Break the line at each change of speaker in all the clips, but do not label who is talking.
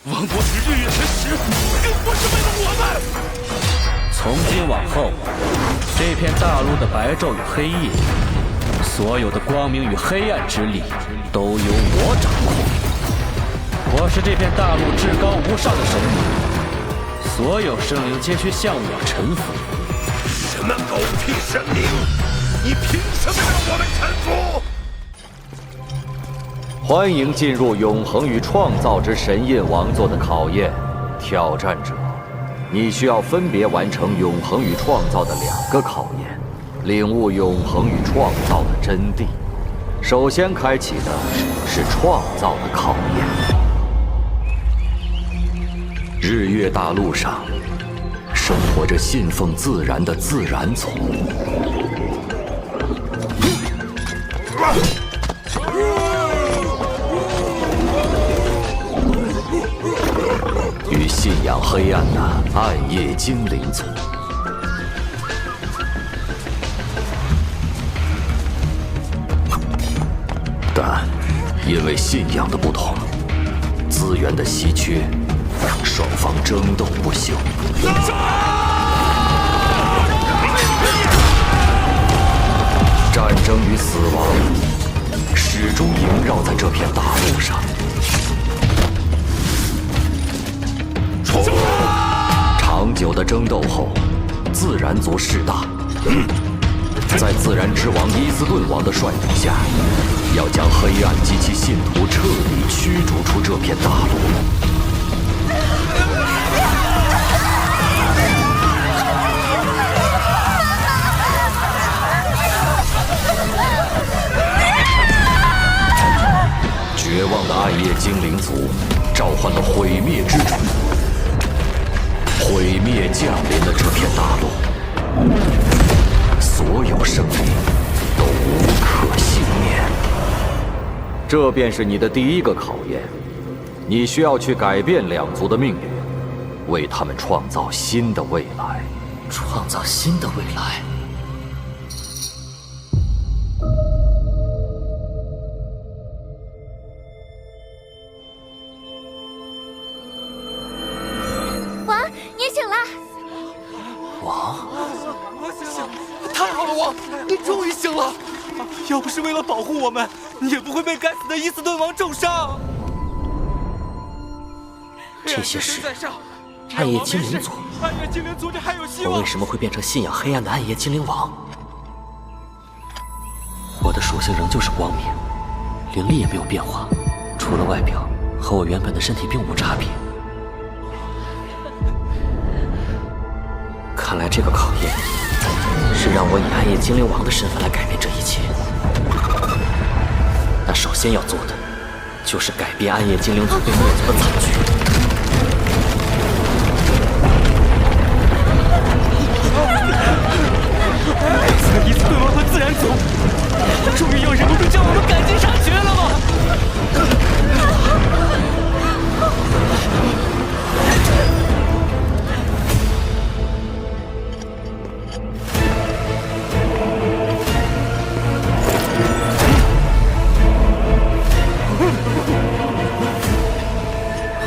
王国之日月神石，更不是为了我们。
从今往后，这片大陆的白昼与黑夜，所有的光明与黑暗之力，都由我掌控。我是这片大陆至高无上的神灵，所有生灵皆需向我臣服。
什么狗屁神灵？你凭什么让我们臣服？
欢迎进入永恒与创造之神印王座的考验，挑战者，你需要分别完成永恒与创造的2个考验，领悟永恒与创造的真谛。首先开启的是创造的考验。日月大陆上，生活着信奉自然的自然族。与信仰黑暗的暗夜精灵族。但因为信仰的不同，资源的稀缺，双方争斗不休。战争与死亡始终萦绕在这片大陆上。长久的争斗后，自然族势大。在自然之王伊斯顿王的率领下，要将黑暗及其信徒彻底驱逐出这片大陆。绝望的暗夜精灵族召唤了毁灭之主，毁灭降临了这片大陆，所有生灵都无可幸免。这便是你的第1个考验，你需要去改变2族的命运，为他们创造新的未来。
创造新的未来。
要不是为了保护我们，你也不会被该死的伊斯顿王重伤。
这些事，暗夜精灵族，我为什么会变成信仰黑暗的暗夜精灵王？我的属性仍旧是光明，灵力也没有变化，除了外表，和我原本的身体并无差别。看来这个考验是让我以暗夜精灵王的身份来改变这一切。那首先要做的，就是改变暗夜精灵族被灭族的惨剧。
该死的伊斯顿王和自然族，终于要忍不住将我们赶尽杀绝了吗？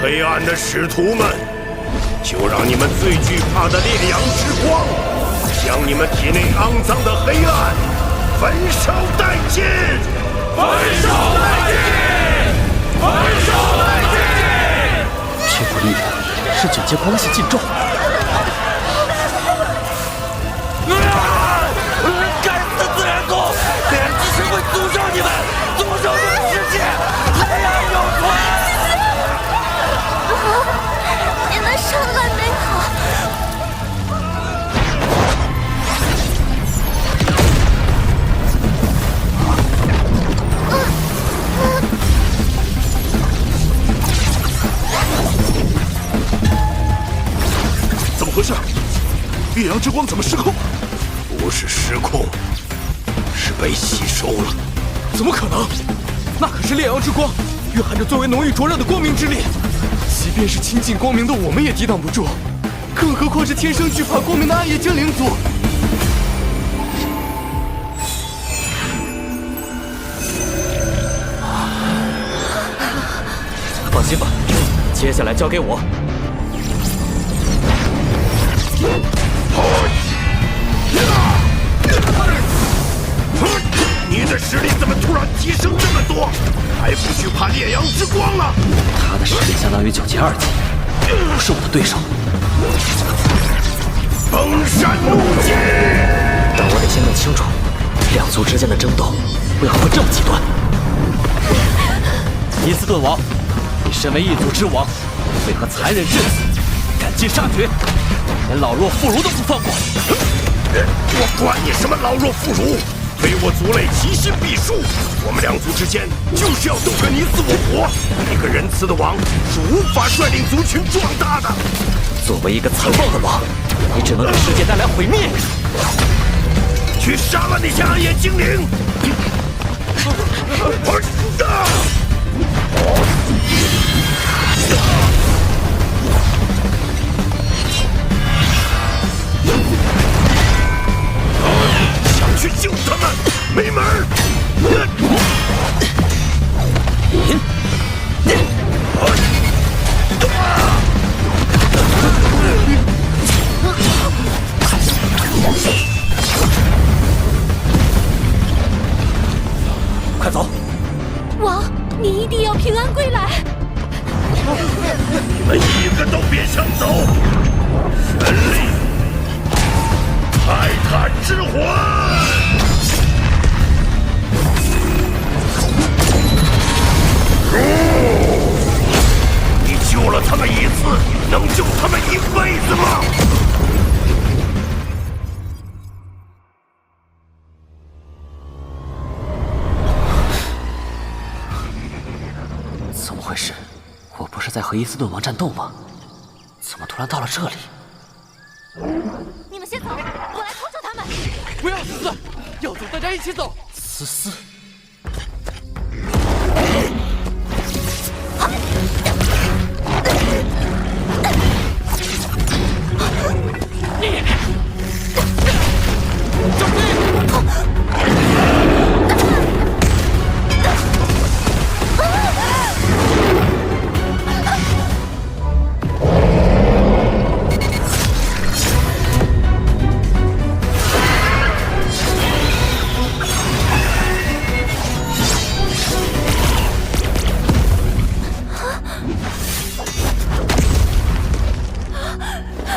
黑暗的使徒们，就让你们最惧怕的烈阳之光，将你们体内肮脏的黑暗焚烧殆尽！焚烧殆尽！焚烧殆尽！
这股力量是9阶光系禁咒。
该死的自然族，炼之神会诅咒你们，诅咒这个世界，黑暗永存！
你们上来没好？
怎么回事？烈阳之光怎么失控？不是失控，是被吸收了。
怎么可能？那可是烈阳之光，蕴含着最为浓郁灼热的光明之力。即便是亲近光明的我们也抵挡不住，更何况是天生惧怕光明的暗夜精灵族。
放心吧，
接下来交给我。
你的实力怎么突然提升这么多？还不惧怕烈阳之光了？
他的实力相当于9级2级，不是我的对手。
崩山怒击！
但我得先弄清楚，两族之间的争斗为何会这么极端。伊斯顿王，你身为一族之王，为何残忍至此，赶尽杀绝，连老弱妇孺都不放过？
我管你什么老弱妇孺！非我族类，其心必诛。我们两族之间就是要斗个你死我活。一个仁慈的王是无法率领族群壮大的。
作为一个残暴的王，你只能给世界带来毁灭。
去杀了那些暗夜精灵！想去救他们，没门儿！
快走！
王，你一定要平安归来！
你们一个都别想走！神力，泰坦之魂！你救了他们一次，能救他们一辈子吗？
怎么回事？我不是在和伊斯顿王战斗吗？怎么突然到了这里？
你们先走，我来拖住他们。
不要死，要走大家一起走。
思思，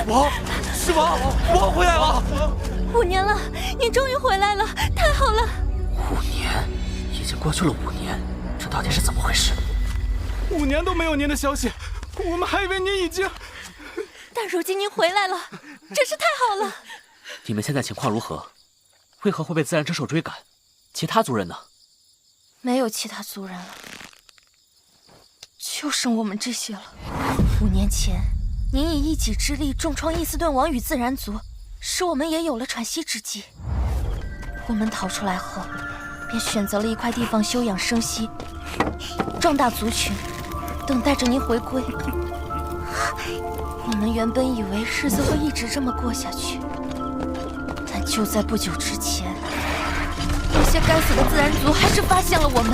王，是王，王回来了。
5年了，你终于回来了，太好了
5年，已经过去了5年，这到底是怎么回事
！5年都没有您的消息，我们还以为您已经……
但如今您回来了，真是太好了。
你们现在情况如何？为何会被自然之兽追赶？其他族人呢？
没有其他族人了，就剩我们这些了。5年前，您以一己之力重创伊斯顿王与自然族，使我们也有了喘息之机。我们逃出来后，便选择了一块地方休养生息，壮大族群，等待着您回归。我们原本以为日子会一直这么过下去，但就在不久之前，那些该死的自然族还是发现了我们，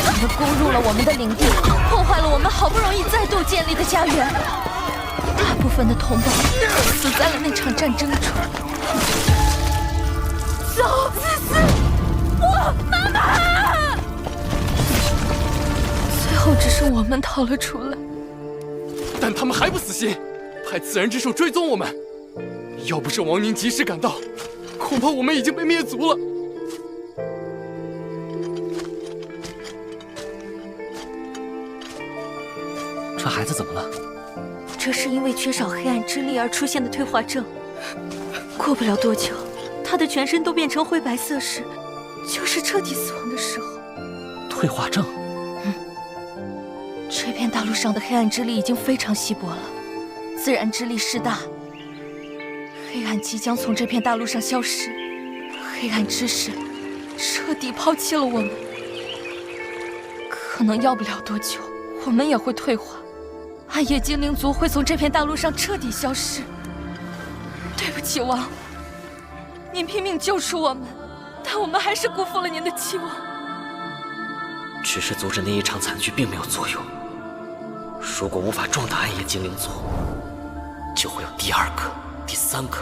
他们攻入了我们的领地，破坏了我们好不容易再度建立的家园。大部分的同胞死在了那场战争中。走，思思，我妈妈！最后只剩我们逃了出来。
但他们还不死心，派自然之兽追踪我们。要不是王宁及时赶到，恐怕我们已经被灭族了。
这孩子怎么了？
这是因为缺少黑暗之力而出现的退化症。过不了多久，他的全身都变成灰白色时，就是彻底死亡的时候。
退化症？
这片大陆上的黑暗之力已经非常稀薄了，自然之力势大，黑暗即将从这片大陆上消失。黑暗之神彻底抛弃了我们，可能要不了多久，我们也会退化。暗夜精灵族会从这片大陆上彻底消失。对不起，王，您拼命救出我们，但我们还是辜负了您的期望。
只是阻止那一场惨剧并没有作用。
如果无法壮大暗夜精灵族，就会有第2个、第3个，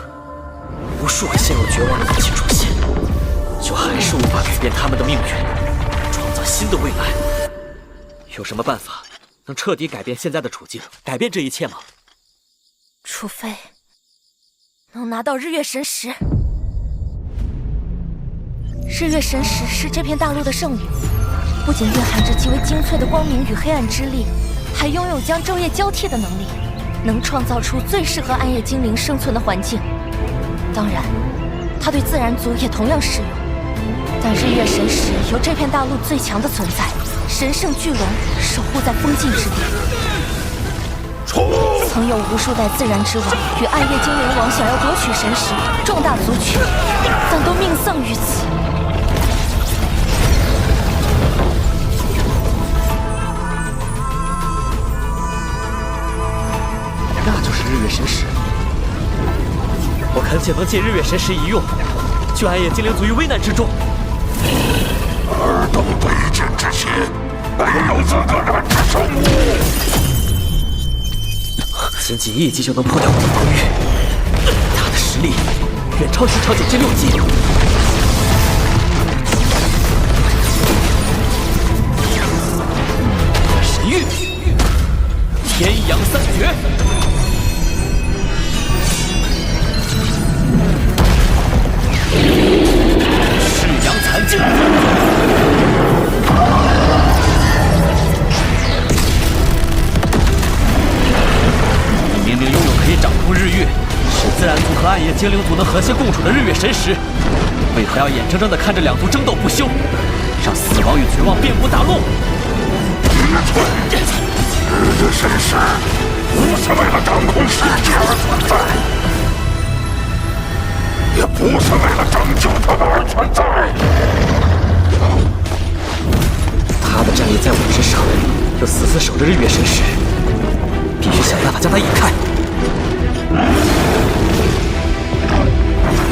无数个陷入绝望的武器出现，就还是无法改变他们的命运，创造新的未来。有什么办法能彻底改变现在的处境，改变这一切吗？
除非能拿到日月神石。日月神石是这片大陆的圣域，不仅蕴含着极为精粹的光明与黑暗之力，还拥有将昼夜交替的能力，能创造出最适合暗夜精灵生存的环境。当然，它对自然族也同样适用。但日月神石由这片大陆最强的存在神圣巨龙守护在封禁之地。曾有无数代自然之王与暗夜精灵王想要夺取神石，壮大族群，但都命丧于此。
那就是日月神石，我恳请能借日月神石一用，救暗夜精灵族于危难之中。
尔等卑贱之心，没有资格染指圣物。
仅仅1击就能破掉我的防御，他的实力远超西超9阶6级。神域，天阳3绝。赤阳残镜，你明明拥有可以掌控日月，使自然族和暗夜精灵族能和谐共处的日月神石，为何要眼睁睁地看着2族争斗不休，让死亡与绝望遍布大陆？
日月神石不是为了掌控世界而存在，也不是为了拯救他们而存在。
他的战力在我之上，又死死守着日月神石，必须想办法将他引开。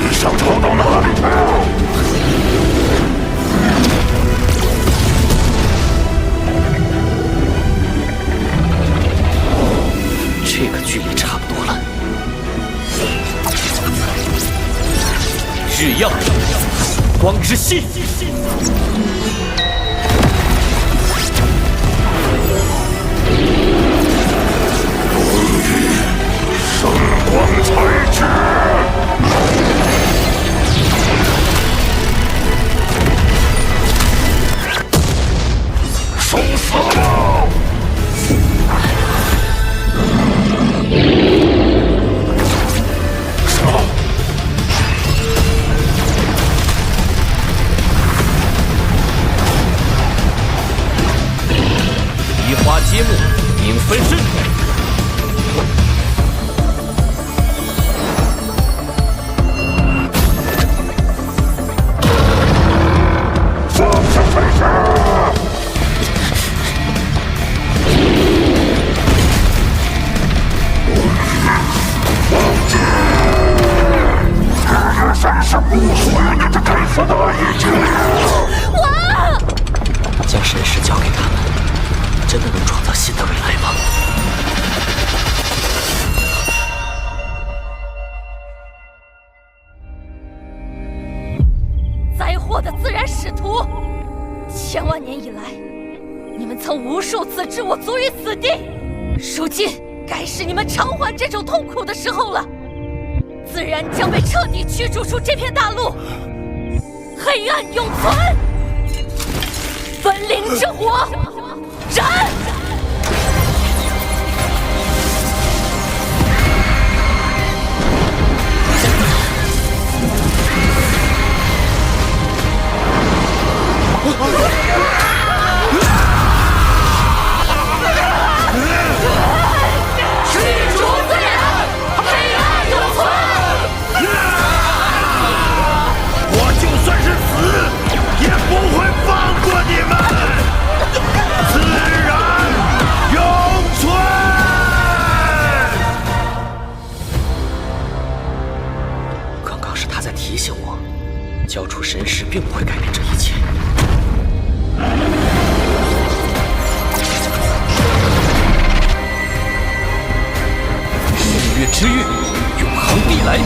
你想逃到哪里去？
这个距离差不多了。日耀，光之息。
圣光彩之，受死吧！
移花接木，影分身。将神石交给他们，真的能创造新的未来吗？
灾祸的自然使徒，千万年以来，你们曾无数次置我族于死地，如今该是你们偿还这种痛苦的时候了。自然将被彻底驱逐出这片大陆，黑暗永存，分灵之火燃！
也不会放过你们！自然。
之域，永恒必来。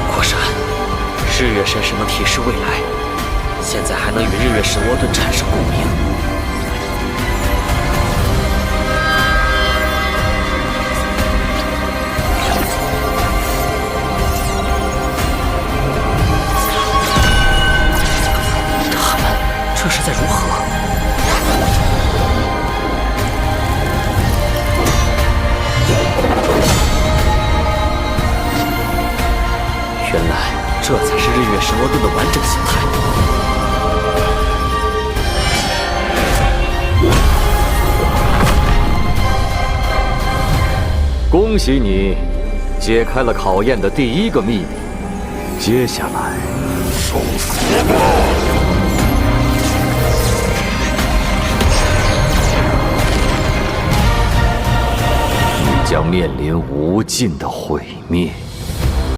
果然，日月神是能提示未来，现在还能与日月神涡盾产生共鸣。这是在如何？原来这才是日月神涡盾的完整形态。
恭喜你，解开了考验的第一个秘密。接下来，受死吧！将面临无尽的毁灭。